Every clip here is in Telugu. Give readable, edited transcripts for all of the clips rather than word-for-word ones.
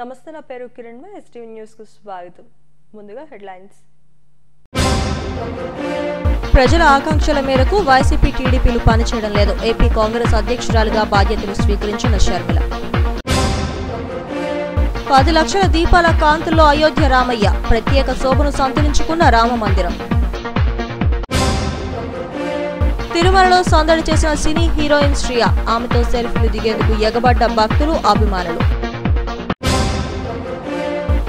నమస్తే, నా పేరు కిరణ్. ఎస్టీవీ న్యూస్ కు స్వాగతం. ముందుగా హెడ్లైన్స్. ప్రజల ఆకాంక్షల మేరకు వైసీపీ టీడీపీలు పనిచేయడం లేదు. ఏపీ కాంగ్రెస్ అధ్యక్షురాలుగా బాధ్యతలు స్వీకరించిన షర్మిల. 10 లక్షల దీపాల కాంతుల్లో అయోధ్య రామయ్య. ప్రత్యేక శోభను సంతరించుకున్న రామ మందిరం. తిరుమలలో సందడి చేసిన సినీ హీరోయిన్ శ్రియ. ఆమెతో సెల్ఫీలు దిగేందుకు ఎగబడ్డ భక్తులు, అభిమానులు.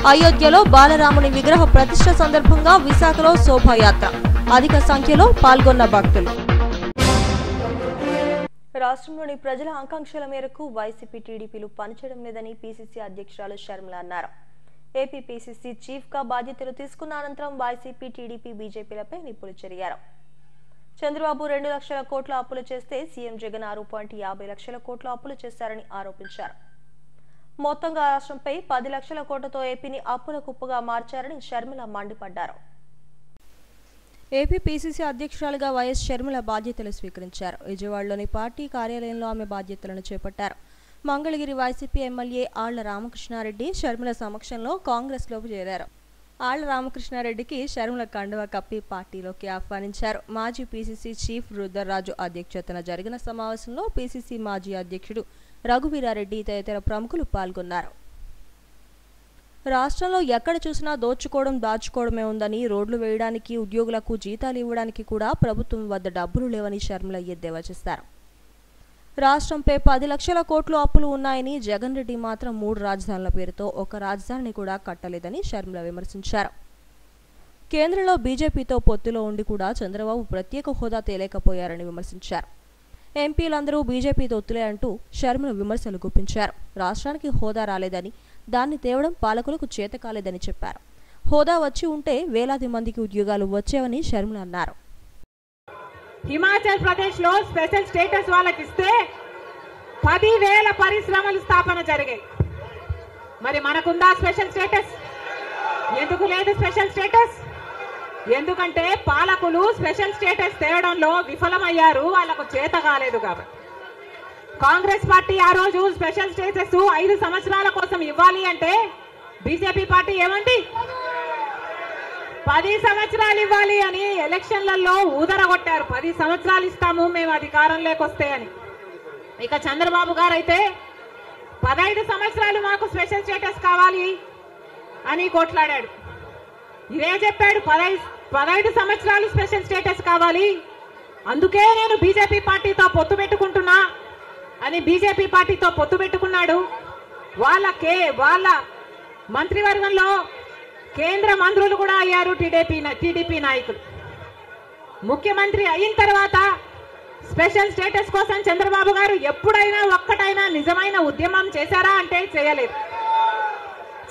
అయోధ్యలో బాలరాముని విగ్రహ ప్రతిష్ఠ సందర్భంగా విశాఖలో శోభాయాత్ర. అధిక సంఖ్యలో పాల్గొన్న భక్తులు. రాష్ట్రంలోని ప్రజల ఆకాంక్షల మేరకు వైసీపీ టీడీపీలు పనిచేయడం లేదని పీసీసీ అధ్యక్షురాలు షర్మిల అన్నారు. ఏపీ పీసీసీ చీఫ్ గా బాధ్యతలు తీసుకున్న అనంతరం వైసీపీ, టీడీపీ, బీజేపీలపై నిప్పులు చెరిగారు. చంద్రబాబు 2 లక్షల కోట్ల అప్పులు చేస్తే సీఎం జగన్ 6.50 లక్షల కోట్ల అప్పులు చేశారని ఆరోపించారు. మొత్తంగా రాష్ట్రంపై 10 లక్షల కోట్లతో ఏపీని అప్పుల కుప్పగా మార్చారని షర్మిల మండిపడ్డారు. ఏపీ పీసీసీ అధ్యక్షురాలుగా వైఎస్ షర్మిల బాధ్యతలు స్వీకరించారు. విజయవాడలోని పార్టీ కార్యాలయంలో ఆమె బాధ్యతలను చేపట్టారు. మంగళగిరి వైసీపీ ఎమ్మెల్యే ఆళ్ల రామకృష్ణారెడ్డి షర్మిల సమక్షంలో కాంగ్రెస్లోకి చేరారు. ఆళ్ల రామకృష్ణారెడ్డికి షర్మిల కండువా కప్పి పార్టీలోకి ఆహ్వానించారు. మాజీ పీసీసీ చీఫ్ రుద్రరాజు అధ్యక్షతన జరిగిన సమావేశంలో పీసీసీ మాజీ అధ్యక్షుడు రఘువీరారెడ్డి తదితర ప్రముఖులు పాల్గొన్నారు. రాష్ట్రంలో ఎక్కడ చూసినా దోచుకోవడం, దాచుకోవడమే ఉందని, రోడ్లు వేయడానికి, ఉద్యోగులకు జీతాలు ఇవ్వడానికి కూడా ప్రభుత్వం వద్ద డబ్బులు లేవని షర్మిల ఎద్దేవా చేశారు. రాష్ట్రంపై 10 లక్షల కోట్లు అప్పులు ఉన్నాయని, జగన్ రెడ్డి మాత్రం 3 రాజధానుల పేరుతో ఒక రాజధానిని కూడా కట్టలేదని షర్మిల విమర్శించారు. కేంద్రంలో బీజేపీతో పొత్తులో ఉండి కూడా చంద్రబాబు ప్రత్యేక హోదా తేలేకపోయారని విమర్శించారు. ఎంపీలందరూ బీజేపీ తొత్తులే అంటూ షర్మిల విమర్శలు గుప్పించారు. రాష్ట్రానికి హోదా రాలేదని, దాన్ని తేవడం పాలకులకు చేత కాలేదని చెప్పారు. హోదా వచ్చి ఉంటే వేలాది మందికి ఉద్యోగాలు వచ్చేవని షర్మిల అన్నారు. హిమాచల్ ప్రదేశ్ లో స్పెషల్ స్టేటస్ వాళ్ళకి ఇస్తే 10,000 పరిశ్రమలు స్థాపన జరిగాయి. మరి మనకుందా స్పెషల్ స్టేటస్? ఎందుకు లేదు స్పెషల్ స్టేటస్? ఎందుకంటే పాలకులు స్పెషల్ స్టేటస్ తేవడంలో విఫలమయ్యారు, వాళ్ళకు చేత కాలేదు కాబట్టి. కాంగ్రెస్ పార్టీ ఆ రోజు స్పెషల్ స్టేటస్ 5 సంవత్సరాల కోసం ఇవ్వాలి అంటే బీజేపీ పార్టీ ఏమండి 10 సంవత్సరాలు ఇవ్వాలి అని ఎలక్షన్లలో ఊదరగొట్టారు. 10 సంవత్సరాలు ఇస్తాము మేము అధికారంలోకి వస్తే అని. ఇక చంద్రబాబు గారు అయితే 15 సంవత్సరాలు మాకు స్పెషల్ స్టేటస్ కావాలి అని కొట్లాడాడు. ఇదే చెప్పాడు, 15 సంవత్సరాలు స్పెషల్ స్టేటస్ కావాలి, అందుకే నేను బీజేపీ పార్టీతో పొత్తు పెట్టుకుంటున్నా అని బీజేపీ పార్టీతో పొత్తు పెట్టుకున్నాడు. వాళ్ళ మంత్రివర్గంలో కేంద్ర మంత్రులు కూడా అయ్యారు టీడీపీ నాయకులు. ముఖ్యమంత్రి అయిన తర్వాత స్పెషల్ స్టేటస్ కోసం చంద్రబాబు గారు ఎప్పుడైనా ఒక్కటైనా నిజమైన ఉద్యమం చేశారా అంటే చేయలేదు.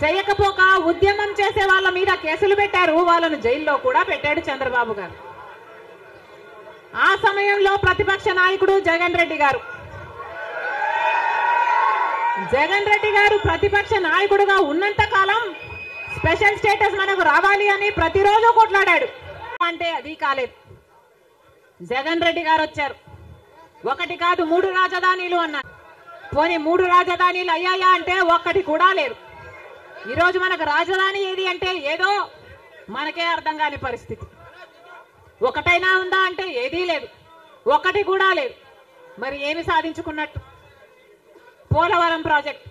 చేయకపోక ఉద్యమం చేసే వాళ్ళ మీద కేసులు పెట్టారు, వాళ్ళను జైల్లో కూడా పెట్టాడు చంద్రబాబు గారు. ఆ సమయంలో ప్రతిపక్ష నాయకుడు జగన్ రెడ్డి గారు ప్రతిపక్ష నాయకుడుగా ఉన్నంత కాలం స్పెషల్ స్టేటస్ మనకు రావాలి అని ప్రతిరోజు కొట్లాడాడు. అంటే అది కాలేదు. జగన్ రెడ్డి గారు వచ్చారు, 1 కాదు 3 రాజధానిలు అన్నారు. పోనీ 3 రాజధానిలు అయ్యాయా అంటే 1 కూడా లేదు. ఈరోజు మనకు రాజధాని ఏది అంటే ఏదో మనకే అర్థం కాని పరిస్థితి. 1 ఉందా అంటే ఏదీ లేదు, 1 కూడా లేదు. మరి ఏమి సాధించుకున్నట్టు? పోలవరం ప్రాజెక్ట్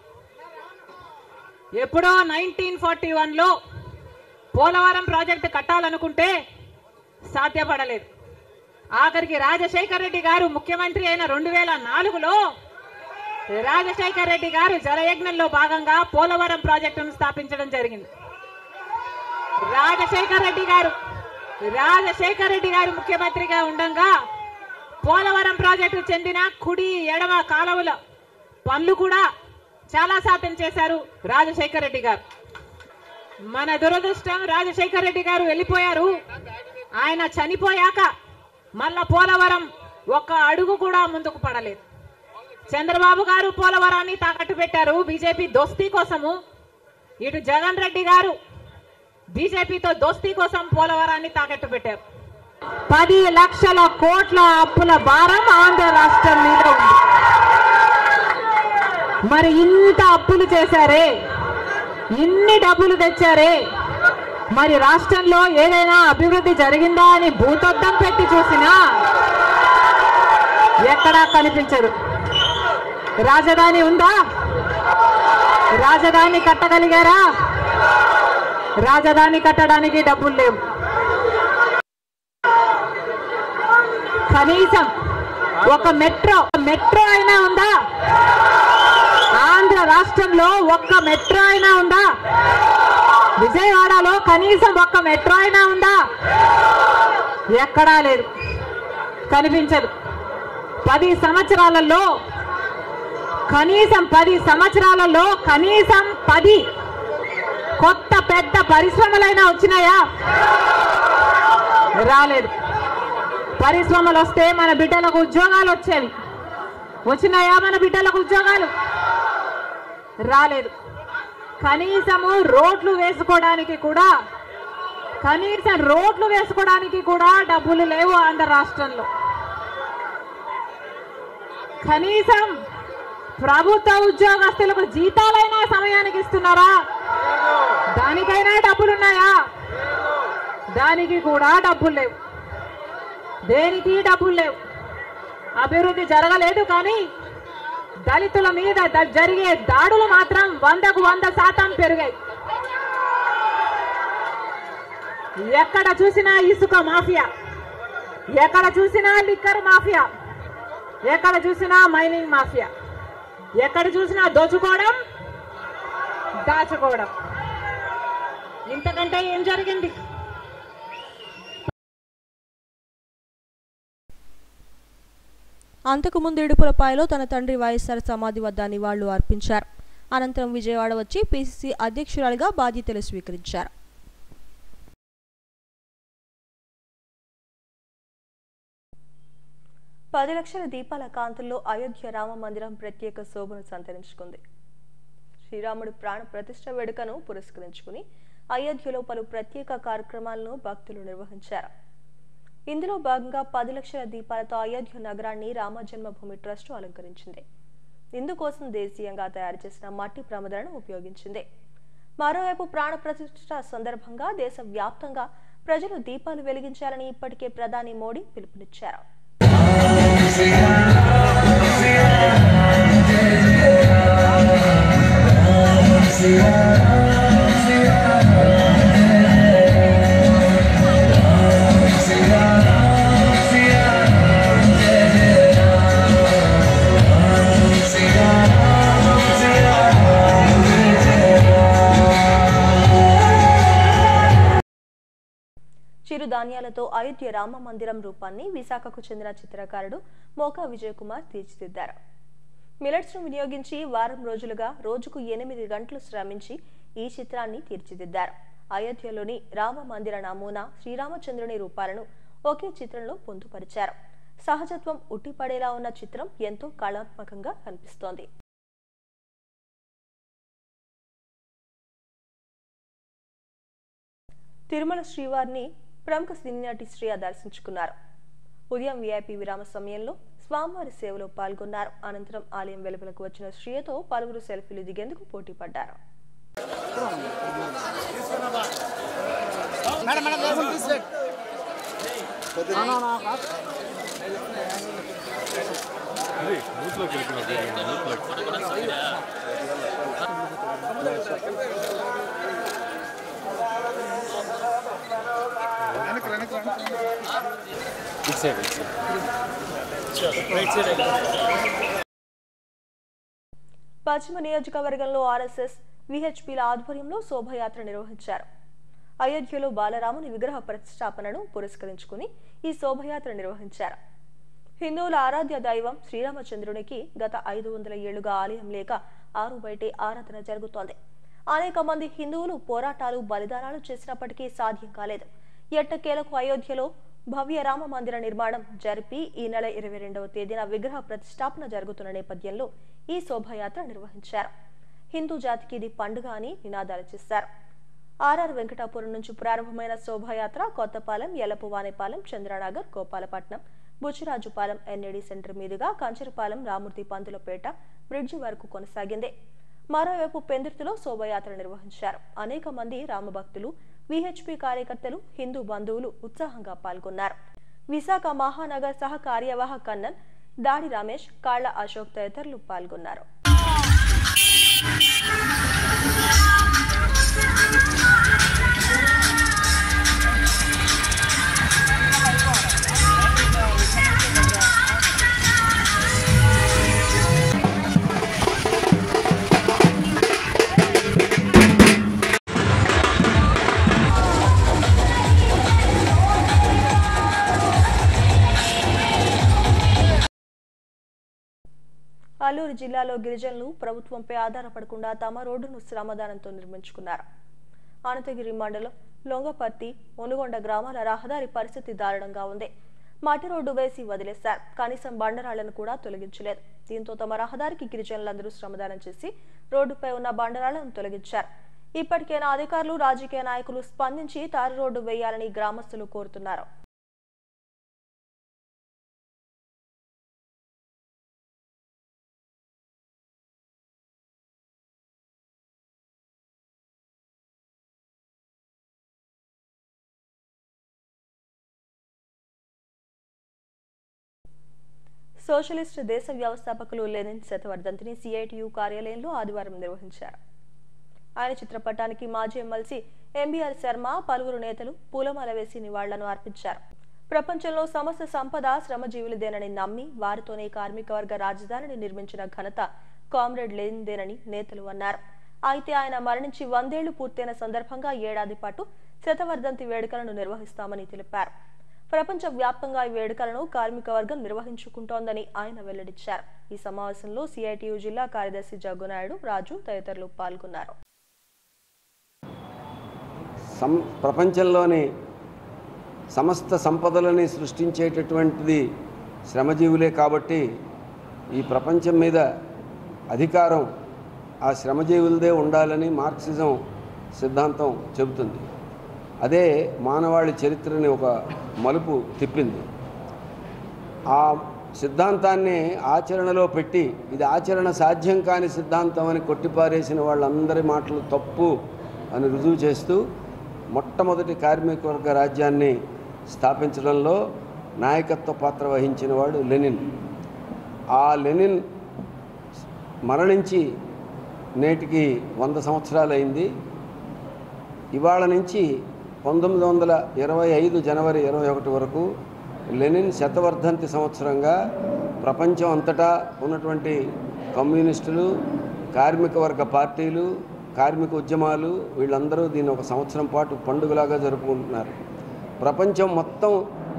ఎప్పుడో 1941లో పోలవరం ప్రాజెక్ట్ కట్టాలనుకుంటే సాధ్యపడలేదు. ఆఖరికి రాజశేఖర్ రెడ్డి గారు ముఖ్యమంత్రి అయిన 2004లో రాజశేఖర్ రెడ్డి గారు జలయజ్ఞంలో భాగంగా పోలవరం ప్రాజెక్టును స్థాపించడం జరిగింది. రాజశేఖర్ రెడ్డి గారు ముఖ్యమంత్రిగా ఉండగా పోలవరం ప్రాజెక్టు చెందిన కుడి ఎడమ కాలువల పనులు కూడా చాలా శాతం చేశారు రాజశేఖర్ రెడ్డి గారు. మన దురదృష్టం, రాజశేఖర్ రెడ్డి గారు వెళ్ళిపోయారు. ఆయన చనిపోయాక మళ్ళా పోలవరం 1 అడుగు కూడా ముందుకు పడలేదు. చంద్రబాబు గారు పోలవరాన్ని తాకట్టు పెట్టారు బీజేపీ దోస్తీ కోసము. ఇటు జగన్ రెడ్డి గారు బీజేపీతో దోస్తీ కోసం పోలవరాన్ని తాకట్టు పెట్టారు. 10 లక్షల కోట్ల అప్పుల భారం ఆంధ్ర రాష్ట్రం మీద ఉంది. మరి ఇంత అప్పులు చేశారే, ఇన్ని డబ్బులు తెచ్చారే, మరి రాష్ట్రంలో ఏదైనా అభివృద్ధి జరిగిందా అని భూతద్దం పెట్టి చూసినా ఎక్కడా కనిపించదు. రాజధాని ఉందా? రాజధాని కట్టగలిగారా? రాజధాని కట్టడానికి డబ్బులు లేవు. కనీసం ఒక మెట్రో అయినా ఉందా? ఆంధ్ర రాష్ట్రంలో ఒక్క మెట్రో అయినా ఉందా? విజయవాడలో కనీసం ఒక్క మెట్రో అయినా ఉందా? ఎక్కడా లేదు, కనిపించదు. 10 సంవత్సరాలలో కనీసం 10 కొత్త పెద్ద పరిశ్రమలైనా వచ్చినాయా? రాలేదు. పరిశ్రమలు వస్తే మన బిడ్డలకు ఉద్యోగాలు వచ్చేవి. వచ్చినాయా మన బిడ్డలకు ఉద్యోగాలు? రాలేదు. కనీసము రోడ్లు వేసుకోవడానికి కూడా డబ్బులు లేవు ఆంధ్ర రాష్ట్రంలో. కనీసం ప్రభుత్వ ఉద్యోగస్తులకు జీతాలైనా సమయానికి ఇస్తున్నారా? దానికైనా డబ్బులున్నాయా? దానికి కూడా డబ్బులు లేవు. దేనికి డబ్బులు లేవు. అభివృద్ధి జరగలేదు, కానీ దళితుల మీద జరిగే దాడులు మాత్రం 100కు 100% పెరిగాయి. ఎక్కడ చూసినా ఇసుక మాఫియా, ఎక్కడ చూసినా లిక్కర్ మాఫియా, ఎక్కడ చూసినా మైనింగ్ మాఫియా, ఎక్కడ చూసినా దోచుకోవడం, దాచుకోవడం. ఇంతకంటే ఏం జరిగింది? అంతకుముందు ఇడుపులపాయలో తన తండ్రి వైఎస్ఆర్ సమాధి వద్ద నివాళులు అర్పించారు. అనంతరం విజయవాడ వచ్చి పిసిసి అధ్యక్షురాలిగా బాధ్యతలు స్వీకరించారు. పది లక్షల దీపాల కాంతుల్లో అయోధ్య రామ మందిరం ప్రత్యేక శోభను సంతరించుకుంది. శ్రీరాముడి ప్రాణ ప్రతిష్ఠ వేడుకను పురస్కరించుకుని అయోధ్యలో పలు ప్రత్యేక కార్యక్రమాలను భక్తులు నిర్వహించారు. ఇందులో భాగంగా 10 లక్షల దీపాలతో అయోధ్య నగరాన్ని రామ జన్మభూమి ట్రస్టు అలంకరించింది. ఇందుకోసం దేశీయంగా తయారు చేసిన మట్టి ప్రమిదలను ఉపయోగించింది. మరోవైపు ప్రాణ ప్రతిష్ఠ సందర్భంగా దేశవ్యాప్తంగా ప్రజలు దీపాలు వెలిగించాలని ఇప్పటికే ప్రధాని మోడీ పిలుపునిచ్చారు. చిరుధాన్యాలతో అయోధ్య రామ మందిరం రూపాన్ని విశాఖకు చెందిన చిత్రకారుడు మోకా విజయ్ కుమార్ తీర్చిదిద్దారు. మిలెట్స్ ను వినియోగించి వారం రోజులుగా రోజుకు 8 గంటలు శ్రమించి ఈ చిత్రాన్ని తీర్చిదిద్దారు. అయోధ్యలోని రామ మందిర నమూనా శ్రీరామచంద్రుని రూపాలను ఒకే చిత్రంలో పొందుపరిచారు. సహజత్వం ఉట్టిపడేలా ఉన్న చిత్రం ఎంతో కళాత్మకంగా కనిపిస్తోంది. తిరుమల శ్రీవారిని ప్రముఖ సినీ నటి శ్రేయ దర్శించుకున్నారు. ఉదయం విఐపి విరామ సమయంలో స్వామివారి సేవలో పాల్గొన్నారు. అనంతరం ఆలయం వెలుపలకు వచ్చిన శ్రేయతో పలువురు సెల్ఫీలు దిగేందుకు పోటీ పడ్డారు. పశ్చిమ నియోజకవర్గంలో ఆర్ఎస్ఎస్ విహెచ్పీల ఆధ్వర్యంలో శోభయాత్ర నిర్వహించారు. అయోధ్యలో బాలరాముని విగ్రహ ప్రతిష్టాపనను పురస్కరించుకుని ఈ శోభయాత్ర నిర్వహించారు. హిందువుల ఆరాధ్య దైవం శ్రీరామచంద్రునికి గత 500 ఏళ్లుగా ఆలయం లేక ఆరు బయటే ఆరాధన జరుగుతోంది. అనేక మంది హిందువులు పోరాటాలు బలిదానాలు చేసినప్పటికీ సాధ్యం కాలేదు. ఎట్టకేలకు అయోధ్యలో భవ్య రామ మందిర నిర్మాణం జరిపి ఈ నెల 22వ తేదీన విగ్రహ ప్రతిష్టాపన జరుగుతున్న నేపథ్యంలో ఈ శోభయాత్ర నిర్వహించారు. హిందూ జాతికి ఇది పండుగ అని నినాదాలు చేశారు. ఆర్ఆర్ వెంకటాపురం నుంచి ప్రారంభమైన శోభయాత్ర కొత్తపాలెం, యలపువానిపాలెం, చంద్రనగర్, గోపాలపట్నం, బుచ్చిరాజుపాలెం, ఎన్ఏడి సెంటర్ మీదుగా కంచరపాలెం, రామూర్తి పంతులపేట బ్రిడ్జి వరకు కొనసాగింది. మరోవైపు పెందుర్తిలో శోభయాత్ర నిర్వహించారు. అనేక మంది రామభక్తులు, విహెచ్పి కార్యకర్తలు, హిందూ బంధువులు ఉత్సాహంగా పాల్గొన్నారు. విశాఖ మహానగర్ సహ కార్యవాహ కన్నన్ దాడి రమేష్, కాళ్ల అశోక్ తదితరులు పాల్గొన్నారు. అల్లూరు జిల్లాలో గిరిజనులు ప్రభుత్వంపై ఆధారపడకుండా తమ రోడ్డును శ్రమదానంతో నిర్మించుకున్నారు. అనంతగిరి మండలం లొంగపర్తి, మునుగొండ గ్రామాల రహదారి పరిస్థితి దారుణంగా ఉంది. మట్టి రోడ్డు వేసి వదిలేశారు. కనీసం బండరాళ్లను కూడా తొలగించలేదు. దీంతో తమ రహదారికి గిరిజనులందరూ శ్రమదానం చేసి రోడ్డుపై ఉన్న బండరాళ్లను తొలగించారు. ఇప్పటికైనా అధికారులు, రాజకీయ నాయకులు స్పందించి తారు రోడ్డు వేయాలని గ్రామస్తులు కోరుతున్నారు. సోషలిస్టు దేశ వ్యవస్థాపకులు లెనిన్ శతవర్ధంతిని సిఐటియు కార్యాలయంలో ఆదివారం నిర్వహించారు. ఆయన చిత్రపటానికి మాజీ ఎమ్మెల్సీ ఎంబీఆర్ శర్మ, పలువురు నేతలు పూలమాల వేసి నివాళులను అర్పించారు. ప్రపంచంలో సమస్త సంపద శ్రమజీవులదేనని నమ్మి వారితోనే కార్మిక వర్గ రాజధానిని నిర్మించిన ఘనత కామ్రేడ్ లెనిన్దేనని నేతలు అన్నారు. అయితే ఆయన మరణించి 100 ఏళ్లు పూర్తయిన సందర్భంగా ఏడాది పాటు శతవర్ధంతి వేడుకలను నిర్వహిస్తామని తెలిపారు. ప్రపంచ వ్యాప్తంగా ఈ వేడుకలను కార్మిక వర్గం నిర్వహించుకుంటోందని ఆయన వెల్లడించారు. ఈ సమావేశంలో సిఐటియు జిల్లా కార్యదర్శి జగ్గునాయుడు, రాజు తదితరులు పాల్గొన్నారు. ప్రపంచంలోని సమస్త సంపదలని సృష్టించేటటువంటిది శ్రమజీవులే కాబట్టి ఈ ప్రపంచం మీద అధికారం ఆ శ్రమజీవులదే ఉండాలని మార్క్సిజం సిద్ధాంతం చెబుతుంది. అదే మానవాళి చరిత్రని ఒక మలుపు తిప్పింది. ఆ సిద్ధాంతాన్ని ఆచరణలో పెట్టి ఇది ఆచరణ సాధ్యం కాని సిద్ధాంతం అని కొట్టిపారేసిన వాళ్ళందరి మాటలు తప్పు అని రుజువు చేస్తూ మొట్టమొదటి కార్మిక వర్గ రాజ్యాన్ని స్థాపించడంలో నాయకత్వ పాత్ర వహించిన వాడు లెనిన్. ఆ లెనిన్ మరణించి నేటికి 100 సంవత్సరాలు అయింది. ఇవాళ నుంచి 1925 జనవరి 21 వరకు లెనిన్ శతవర్ధంతి సంవత్సరంగా ప్రపంచం అంతటా ఉన్నటువంటి కమ్యూనిస్టులు, కార్మిక వర్గ పార్టీలు, కార్మిక ఉద్యమాలు వీళ్ళందరూ దీన్ని ఒక సంవత్సరం పాటు పండుగలాగా జరుపుకుంటున్నారు. ప్రపంచం మొత్తం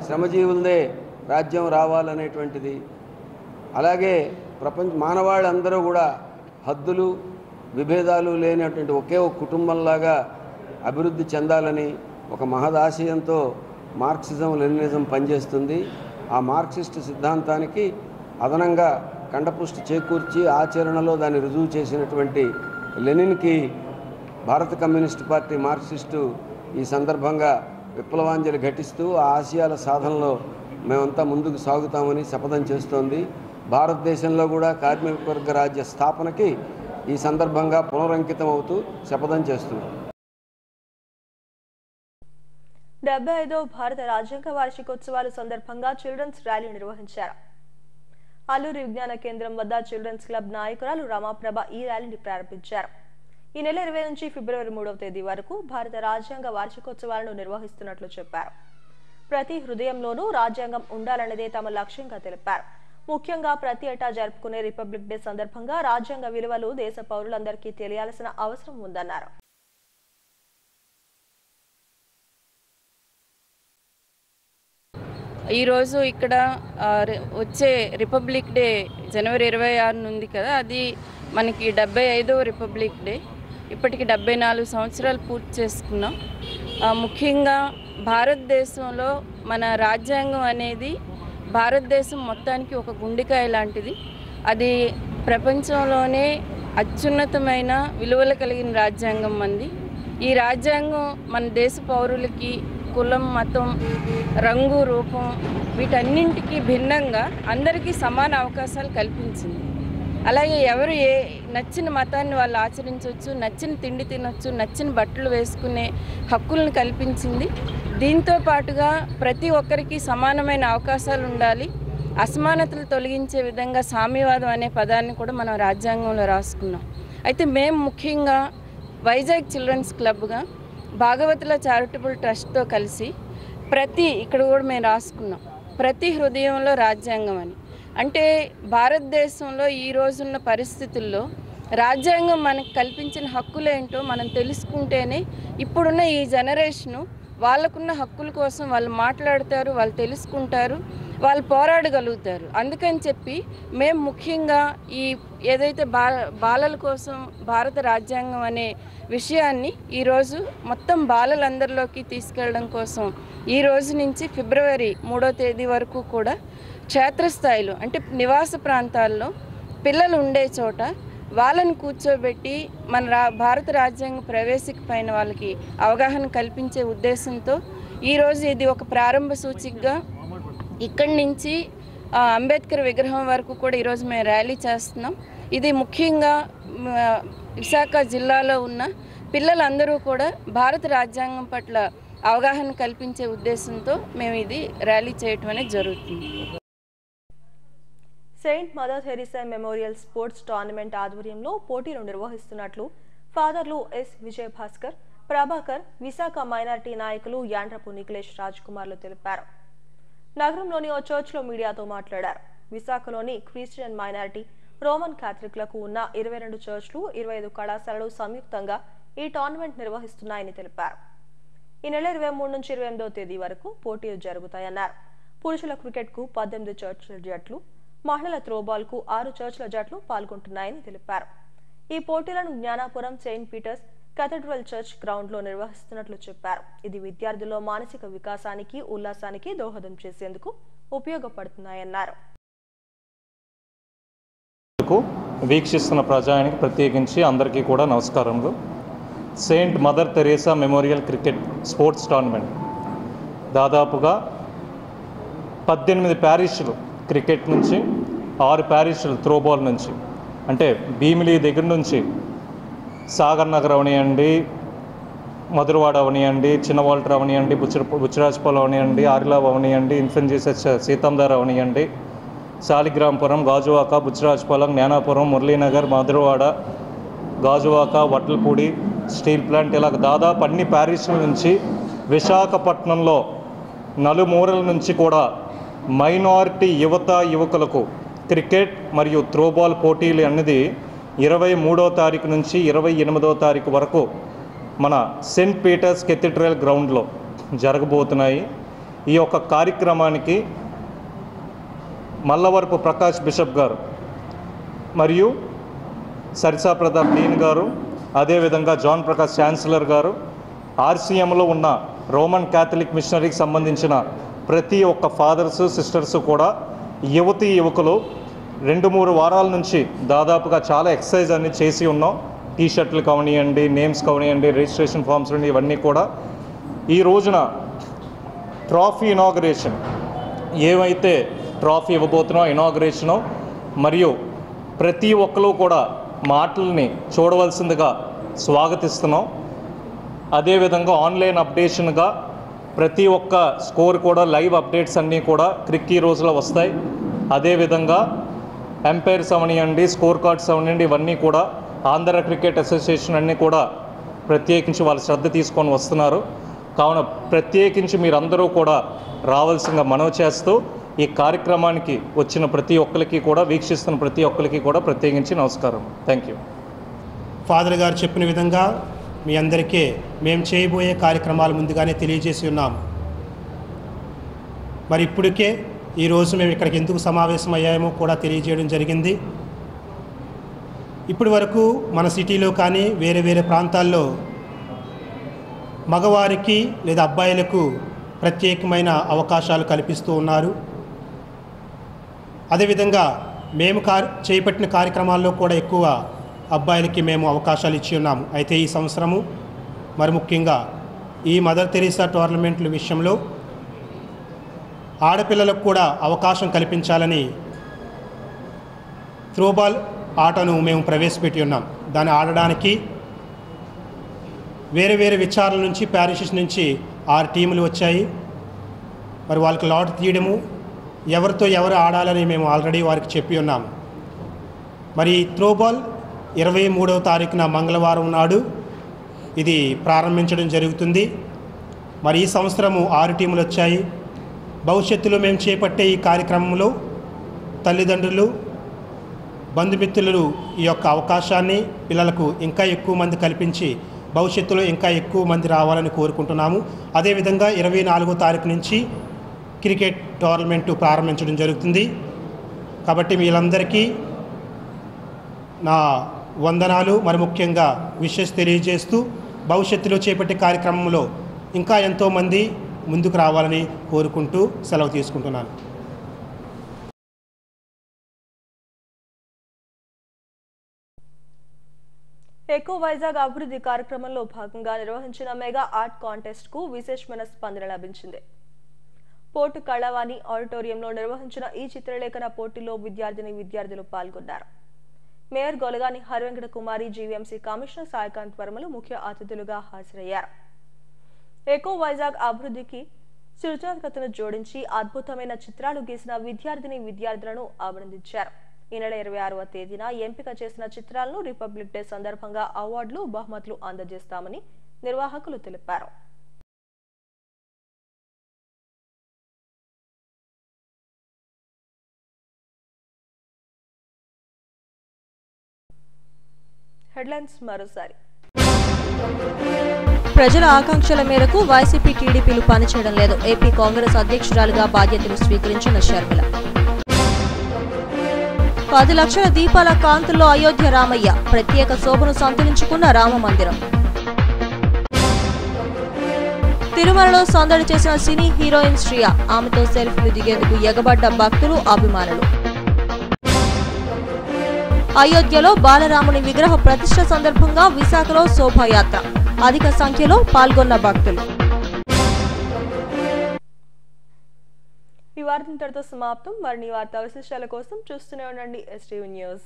శ్రమజీవులదే రాజ్యం రావాలనేటువంటిది, అలాగే మానవాళ్ళందరూ కూడా హద్దులు విభేదాలు లేనటువంటి ఒకే ఒక కుటుంబంలాగా అభివృద్ధి చెందాలని ఒక మహదాశయంతో మార్క్సిజం లెనినిజం పనిచేస్తుంది. ఆ మార్క్సిస్ట్ సిద్ధాంతానికి అదనంగా కండపుష్టి చేకూర్చి ఆచరణలో దాన్ని రుజువు చేసినటువంటి లెనిన్కి భారత కమ్యూనిస్టు పార్టీ మార్క్సిస్టు ఈ సందర్భంగా విప్లవాంజలి ఘటిస్తూ ఆ ఆశయాల సాధనలో మేమంతా ముందుకు సాగుతామని శపథం చేస్తోంది. భారతదేశంలో కూడా కార్మిక వర్గ రాజ్య స్థాపనకి ఈ సందర్భంగా పునరంకితం అవుతూ శపథం చేస్తున్నాం. 75వ భారత రాజ్యాంగ వార్షికోత్సవాల సందర్భంగా చిల్డ్రన్స్ ర్యాలీ నిర్వహించారు. అల్లూరి విజ్ఞాన కేంద్రం వద్ద చిల్డ్రన్స్ క్లబ్ నాయకురాలు రమాప్రభ ఈ ర్యాలీని ప్రారంభించారు. ఈ నెల 20 నుంచి ఫిబ్రవరి 3వ తేదీ వరకు భారత రాజ్యాంగ వార్షికోత్సవాలను నిర్వహిస్తున్నట్లు చెప్పారు. ప్రతి హృదయంలోనూ రాజ్యాంగం ఉండాలన్నదే తమ లక్ష్యంగా తెలిపారు. ముఖ్యంగా ప్రతి ఏటా జరుపుకునే రిపబ్లిక్ డే సందర్భంగా రాజ్యాంగ విలువలు దేశ పౌరులందరికీ తెలియాల్సిన అవసరం ఉందన్నారు. ఈరోజు ఇక్కడ వచ్చే రిపబ్లిక్ డే జనవరి 26 ఉంది కదా, అది మనకి 75వ రిపబ్లిక్ డే. ఇప్పటికి 74 సంవత్సరాలు పూర్తి చేసుకున్నాం. ముఖ్యంగా భారతదేశంలో మన రాజ్యాంగం అనేది భారతదేశం మొత్తానికి ఒక గుండెకాయ లాంటిది. అది ప్రపంచంలోనే అత్యున్నతమైన విలువలు కలిగిన రాజ్యాంగం మంది. ఈ రాజ్యాంగం మన దేశ పౌరులకి కులం, మతం, రంగు, రూపం వీటన్నింటికి భిన్నంగా అందరికీ సమాన అవకాశాలు కల్పించింది. అలాగే ఎవరు నచ్చిన మతాన్ని వాళ్ళు ఆచరించవచ్చు, నచ్చిన తిండి తినొచ్చు, నచ్చిన బట్టలు వేసుకునే హక్కులను కల్పించింది. దీంతో పాటుగా ప్రతి ఒక్కరికి సమానమైన అవకాశాలు ఉండాలి, అసమానతలు తొలగించే విధంగా సామ్యవాదం అనే పదాన్ని కూడా మనం రాజ్యాంగంలో రాసుకున్నాం. అయితే మేము ముఖ్యంగా వైజాగ్ చిల్డ్రన్స్ క్లబ్గా భాగవతుల చారిటబుల్ ట్రస్ట్తో కలిసి ఇక్కడ కూడా మేము రాసుకున్నాం, ప్రతి హృదయంలో రాజ్యాంగం అని. అంటే భారతదేశంలో ఈ రోజున్న పరిస్థితుల్లో రాజ్యాంగం మనకు కల్పించిన హక్కులేంటో మనం తెలుసుకుంటేనే ఇప్పుడున్న ఈ జనరేషను వాళ్ళకున్న హక్కుల కోసం వాళ్ళు మాట్లాడతారు, వాళ్ళు తెలుసుకుంటారు, వాళ్ళు పోరాడగలుగుతారు. అందుకని చెప్పి మేము ముఖ్యంగా ఏదైతే బాలల కోసం భారత రాజ్యాంగం అనే విషయాన్ని ఈరోజు మొత్తం బాలలందరిలోకి తీసుకెళ్ళడం కోసం ఈ రోజు నుంచి ఫిబ్రవరి 3వ తేదీ వరకు కూడా క్షేత్రస్థాయిలో అంటే నివాస ప్రాంతాల్లో పిల్లలు ఉండే చోట వాళ్ళని కూర్చోబెట్టి మన భారత రాజ్యాంగ ప్రవేశిక పైన వాళ్ళకి అవగాహన కల్పించే ఉద్దేశంతో ఈరోజు ఇది ఒక ప్రారంభ సూచికగా ఇక్కడి నుంచి అంబేద్కర్ విగ్రహం వరకు కూడా ఈరోజు మేము ర్యాలీ చేస్తున్నాం. ఇది ముఖ్యంగా విశాఖ జిల్లాలో ఉన్న పిల్లలందరూ కూడా భారత రాజ్యాంగం పట్ల అవగాహన కల్పించే ఉద్దేశంతో మేము ఇది ర్యాలీ చేయటం అనేది జరుగుతుంది. Saint mother Teresa memorial sports tournament ఆధ్వర్యంలో పోటీలు నిర్వహిస్తున్నట్లు ఫాదర్లు ఎస్ విజయభాస్కర్, ప్రభాకర్, విశాఖ మైనారిటీ నాయకులు యాండ్రపు నిఖిలేష్ రాజ్ కుమార్లు తెలిపారు. నగరంలోని ఓ చర్చ్లో మీడియాతో మాట్లాడారు. విశాఖలోని క్రిస్టియన్ మైనారిటీ, రోమన్ క్యాథలిక్లకు ఉన్న 22 చర్చ్లు, 25 కళాశాలలు సంయుక్తంగా ఈ టోర్నమెంట్ నిర్వహిస్తున్నాయని తెలిపారు. ఈ నెల 23 నుంచి 28వ తేదీ వరకు పోటీలు జరుగుతాయన్నారు. పురుషుల క్రికెట్కు 18 చర్చ్ల జట్లు, మహిళల త్రోబాల్కు 6 చర్చ్ల జట్లు పాల్గొంటున్నాయని తెలిపారు. ఈ పోటీలను Gnanapuram saint Peter's cathedral church గ్రౌండ్లో నిర్వహిస్తున్నట్లు చెప్పారు. ఇది విద్యార్థుల్లో మానసిక వికాసానికి, ఉల్లాసానికి దోహదం చేసేందుకు ఉపయోగపడుతున్నాయన్నారు. వీక్షిస్తున్న ప్రజానికి ప్రత్యేకించి అందరికీ కూడా నమస్కారములు. Saint mother Teresa memorial cricket sports tournament దాదాపుగా 18 ప్యారిష్లు క్రికెట్ నుంచి, 6 ప్యారిష్లు త్రోబాల్ నుంచి, అంటే భీమిలి దగ్గర నుంచి సాగర్ నగర్ అవనియండి, మధురవాడ అవనియండి, చిన్నవాల్టర్ అవనియండి, బుచ్చిరాజపాలెం అవనియండి, ఆరిలావ్ అవనియండి, ఇన్ఫెంట్ చేసే సీతందార్ అవనియండి, శాలిగ్రాంపురం, గాజువాక, బుచ్చిరాజపాలెం, జ్ఞానాపురం, మురళీనగర్, మధురవాడ, గాజువాక, వట్లపూడి, స్టీల్ ప్లాంట్, ఇలా దాదాపు అన్ని ప్యారిష్ల నుంచి విశాఖపట్నంలో నలుమూరల నుంచి కూడా మైనారిటీ యువకులకు క్రికెట్ మరియు త్రోబాల్ పోటీలు అనేది 23వ తారీఖు నుంచి 28వ తారీఖు వరకు మన సెయింట్ పీటర్స్ కేథడ్రల్ గ్రౌండ్లో జరగబోతున్నాయి. ఈ యొక్క కార్యక్రమానికి మల్లవరపు ప్రకాష్ బిషప్ గారు మరియు సరిసా ప్రతాప్ డీన్ గారు, అదేవిధంగా జాన్ ప్రకాష్ ఛాన్సలర్ గారు, ఆర్సీఎంలో ఉన్న రోమన్ క్యాథలిక్ మిషనరీకి సంబంధించిన ప్రతి ఒక్క ఫాదర్స్, సిస్టర్స్ కూడా యువకులు 2-3 వారాల నుంచి దాదాపుగా చాలా ఎక్సర్సైజ్ అన్ని చేసి ఉన్నాం. టీషర్ట్లు కావనియండి, నేమ్స్ కావనియండి, రిజిస్ట్రేషన్ ఫామ్స్ ఇవన్నీ కూడా. ఈ రోజున ట్రాఫీ ఇనాగరేషన్, ఏమైతే ట్రాఫీ ఇవ్వబోతున్నో ఇనాగరేషను, మరియు ప్రతి ఒక్కరు కూడా మాటల్ని చూడవలసిందిగా స్వాగతిస్తున్నాం. అదేవిధంగా ఆన్లైన్ అప్డేషన్గా ప్రతి ఒక్క స్కోర్ కూడా, లైవ్ అప్డేట్స్ అన్నీ కూడా క్రిక్ ఈ రోజులో వస్తాయి. అదేవిధంగా ఎంపైర్స్ అవనియండి, స్కోర్ కార్డ్స్ అవనియండి, ఇవన్నీ కూడా ఆంధ్ర క్రికెట్ అసోసియేషన్ అన్నీ కూడా ప్రత్యేకించి వాళ్ళ శ్రద్ధ తీసుకొని వస్తున్నారు. కావున ప్రత్యేకించి మీరందరూ కూడా రావాల్సిందిగా మనవి చేస్తూ ఈ కార్యక్రమానికి వచ్చిన ప్రతి ఒక్కరికి కూడా, వీక్షిస్తున్న ప్రతి ఒక్కరికి కూడా ప్రత్యేకించి నమస్కారం. Thank you. ఫాదర్ గారు చెప్పిన విధంగా మీ అందరికీ మేము చేయబోయే కార్యక్రమాలు ముందుగానే తెలియజేసి ఉన్నాము. మరి ఇప్పటికే ఈరోజు మేము ఇక్కడికి ఎందుకు సమావేశం అయ్యామో కూడా తెలియజేయడం జరిగింది. ఇప్పటి వరకు మన సిటీలో కానీ వేరే వేరే ప్రాంతాల్లో మగవారికి లేదా అబ్బాయిలకు ప్రత్యేకమైన అవకాశాలు కల్పిస్తూ ఉన్నారు. అదేవిధంగా మేము చేపట్టిన కార్యక్రమాల్లో కూడా ఎక్కువ అబ్బాయిలకి మేము అవకాశాలు ఇచ్చి ఉన్నాము. అయితే ఈ సంవత్సరము మరి ముఖ్యంగా ఈ మదర్ తెరీసా టోర్నమెంట్ల విషయంలో ఆడపిల్లలకు కూడా అవకాశం కల్పించాలని త్రోబాల్ ఆటను మేము ప్రవేశపెట్టి ఉన్నాం. దాన్ని ఆడడానికి వేరే వేరే విచారణల నుంచి ప్యారిషెస్ నుంచి 6 టీములు వచ్చాయి. మరి వాళ్ళకి లాట్ తీయడము, ఎవరితో ఎవరు ఆడాలని మేము ఆల్రెడీ వారికి చెప్పి ఉన్నాము. మరి త్రోబాల్ 23వ తారీఖున మంగళవారం నాడు ఇది ప్రారంభించడం జరుగుతుంది. మరి ఈ సంవత్సరము 6 టీములు వచ్చాయి. భవిష్యత్తులో మేము చేపట్టే ఈ కార్యక్రమంలో తల్లిదండ్రులు, బంధుమిత్రులు ఈ యొక్క అవకాశాన్ని పిల్లలకు ఇంకా ఎక్కువ మంది కల్పించి భవిష్యత్తులో ఇంకా ఎక్కువ మంది రావాలని కోరుకుంటున్నాము. అదేవిధంగా 24వ తారీఖు నుంచి క్రికెట్ టోర్నమెంటు ప్రారంభించడం జరుగుతుంది. కాబట్టి వీళ్ళందరికీ నా వందనాలు, మరి ముఖ్యంగా విషెస్ తెలియజేస్తూ భవిష్యత్తులో చేపట్టే కార్యక్రమంలో ఇంకా ఎంతోమంది ముందుకు రావాలని కోరుకుంటూ సెలవు తీసుకుంటున్నాను. ఎకో వైజాగ్ అభివృద్ధి కార్యక్రమంలో భాగంగా నిర్వహించిన మెగా ఆర్ట్ కాంటెస్ట్ కు విశేషమైన స్పందన లభించింది. పోర్టు కళవాణి ఆడిటోరియంలో నిర్వహించిన ఈ చిత్రలేఖన పోటీలో విద్యార్థులు పాల్గొన్నారు. మేయర్ గొలగాని హరివెంకట కుమారి, జీవీఎంసీ కమిషనర్ సాయికాంత్ వర్మలు ముఖ్య అతిథులుగా హాజరయ్యారు. ఎకో వైజాగ్ అభివృద్ధికి సృజనాత్మకతను జోడించి అద్భుతమైన చిత్రాలు గీసిన విద్యార్థులను అభినందించారు. ఈ నెల 26వ తేదీన ఎంపిక చేసిన చిత్రాలను రిపబ్లిక్ డే సందర్భంగా అవార్డులు, బహుమతులు అందజేస్తామని నిర్వాహకులు తెలిపారు. హెడ్లైన్స్ మరోసారి. ప్రజల ఆకాంక్షల మేరకు వైసీపీ టీడీపీలు పనిచేయడం లేదు. ఏపీ కాంగ్రెస్ అధ్యక్షురాలుగా బాధ్యతలు స్వీకరించిన షర్మిల. 10 లక్షల దీపాల కాంతుల్లో అయోధ్య రామయ్య, ప్రత్యేక శోభను సంతరించుకున్న రామ మందిరం. తిరుమలలో సందడి చేసిన సినీ హీరోయిన్ శ్రియ, ఆమెతో సెల్ఫీలు దిగేందుకు ఎగబడ్డ భక్తులు, అభిమానులు. అయోధ్యలో బాలరాముని విగ్రహ ప్రతిష్ఠ సందర్భంగా విశాఖలో శోభాయాత్ర, అధిక సంఖ్యలో పాల్గొన్న భక్తులు. ఈ వార్త ఇంతటితో సమాప్తం. మరిన్ని వార్తా విశేషాల కోసం చూస్తూనే ఉండండి STV న్యూస్.